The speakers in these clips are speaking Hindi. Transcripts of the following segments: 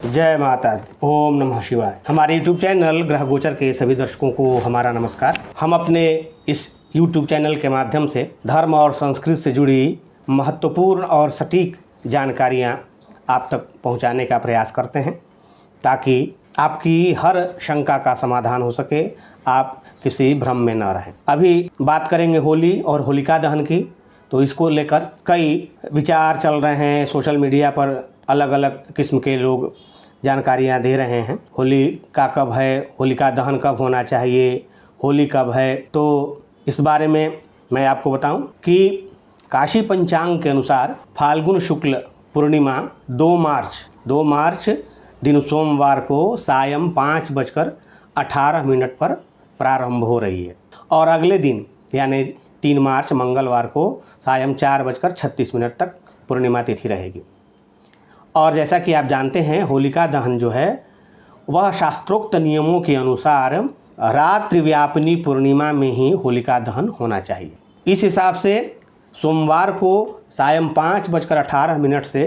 जय माता दी। ओम नमः शिवाय। हमारे YouTube चैनल ग्रह गोचर के सभी दर्शकों को हमारा नमस्कार। हम अपने इस YouTube चैनल के माध्यम से धर्म और संस्कृति से जुड़ी महत्वपूर्ण और सटीक जानकारियाँ आप तक पहुँचाने का प्रयास करते हैं, ताकि आपकी हर शंका का समाधान हो सके, आप किसी भ्रम में न रहें। अभी बात करेंगे होली और होलिका दहन की। तो इसको लेकर कई विचार चल रहे हैं, सोशल मीडिया पर अलग अलग किस्म के लोग जानकारियां दे रहे हैं। होली का कब है, होलिका दहन कब होना चाहिए, होली कब है। तो इस बारे में मैं आपको बताऊं कि काशी पंचांग के अनुसार फाल्गुन शुक्ल पूर्णिमा 2 मार्च दिन सोमवार को सायं 5:18 पर प्रारंभ हो रही है और अगले दिन यानी 3 मार्च मंगलवार को सायं 4:36 तक पूर्णिमा तिथि रहेगी। और जैसा कि आप जानते हैं, होलिका दहन जो है वह शास्त्रोक्त नियमों के अनुसार रात्रि व्यापिनी पूर्णिमा में ही होलिका दहन होना चाहिए। इस हिसाब से सोमवार को सायं 5:18 से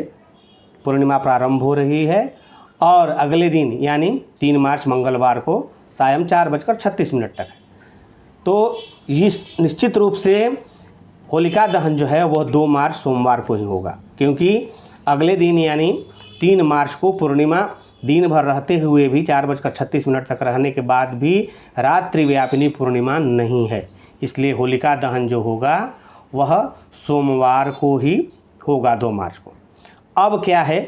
पूर्णिमा प्रारंभ हो रही है और अगले दिन यानी 3 मार्च मंगलवार को सायं 4:36 तक है। तो इस निश्चित रूप से होलिका दहन जो है वह 2 मार्च सोमवार को ही होगा, क्योंकि अगले दिन यानी 3 मार्च को पूर्णिमा दिन भर रहते हुए भी 4:36 तक रहने के बाद भी रात्रि व्यापिनी पूर्णिमा नहीं है। इसलिए होलिका दहन जो होगा वह सोमवार को ही होगा, 2 मार्च को। अब क्या है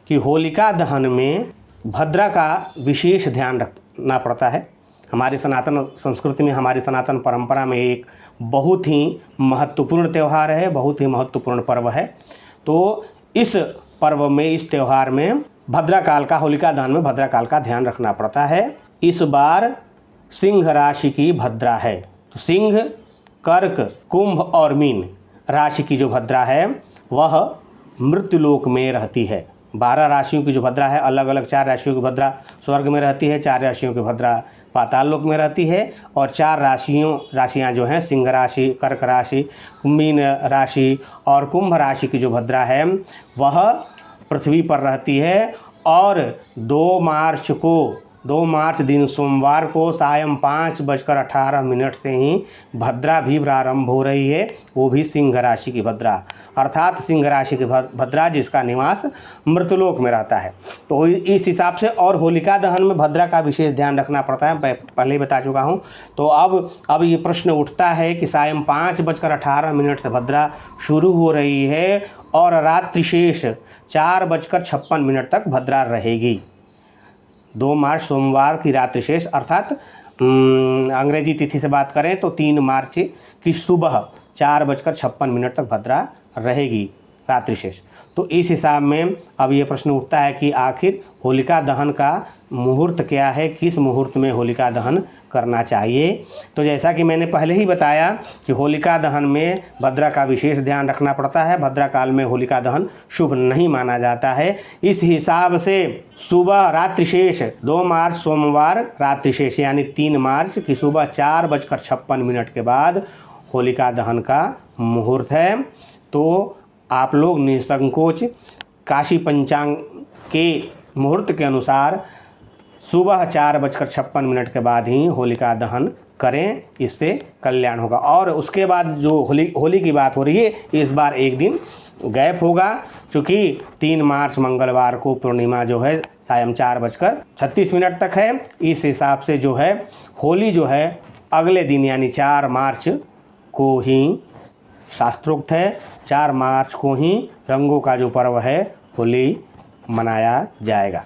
कि होलिका दहन में भद्रा का विशेष ध्यान रखना पड़ता है। हमारी सनातन संस्कृति में, हमारी सनातन परंपरा में एक बहुत ही महत्वपूर्ण त्यौहार है, बहुत ही महत्वपूर्ण पर्व है। तो इस पर्व में, इस त्यौहार में भद्राकाल का, होलिका दहन में भद्राकाल का ध्यान रखना पड़ता है। इस बार सिंह राशि की भद्रा है। तो सिंह, कर्क, कुंभ और मीन राशि की जो भद्रा है वह मृत्युलोक में रहती है। 12 राशियों की जो भद्रा है, अलग अलग 4 राशियों की भद्रा स्वर्ग में रहती है, 4 राशियों की भद्रा पाताल लोक में रहती है और 4 राशियां जो हैं, सिंह राशि, कर्क राशि, मीन राशि और कुंभ राशि की जो भद्रा है वह पृथ्वी पर रहती है। और 2 मार्च दिन सोमवार को सायं 5:18 से ही भद्रा भी प्रारंभ हो रही है, वो भी सिंह राशि की भद्रा, अर्थात सिंह राशि की भद्रा जिसका निवास मृतलोक में रहता है। तो इस हिसाब से और होलिका दहन में भद्रा का विशेष ध्यान रखना पड़ता है, पहले ही बता चुका हूँ। तो अब ये प्रश्न उठता है कि सायं 5:18 से भद्रा शुरू हो रही है और रात्रि शेष 4:56 तक भद्रा रहेगी। 2 मार्च सोमवार की रात्रि शेष, अर्थात अंग्रेजी तिथि से बात करें तो 3 मार्च की सुबह 4:56 तक भद्रा रहेगी रात्रि शेष। तो इस हिसाब में अब ये प्रश्न उठता है कि आखिर होलिका दहन का मुहूर्त क्या है, किस मुहूर्त में होलिका दहन करना चाहिए। तो जैसा कि मैंने पहले ही बताया कि होलिका दहन में भद्रा का विशेष ध्यान रखना पड़ता है। भद्रा काल में होलिका दहन शुभ नहीं माना जाता है। इस हिसाब से सुबह रात्रि शेष 2 मार्च सोमवार रात्रि शेष यानी 3 मार्च की सुबह 4:56 के बाद होलिका दहन का मुहूर्त है। तो आप लोग निसंकोच काशी पंचांग के मुहूर्त के अनुसार सुबह 4:56 के बाद ही होलिका दहन करें, इससे कल्याण होगा। और उसके बाद जो होली की बात हो रही है, इस बार एक दिन गैप होगा, चूँकि 3 मार्च मंगलवार को पूर्णिमा जो है सायं 4:36 तक है। इस हिसाब से जो है होली जो है अगले दिन यानी 4 मार्च को ही शास्त्रोक्त है। 4 मार्च को ही रंगों का जो पर्व है होली मनाया जाएगा।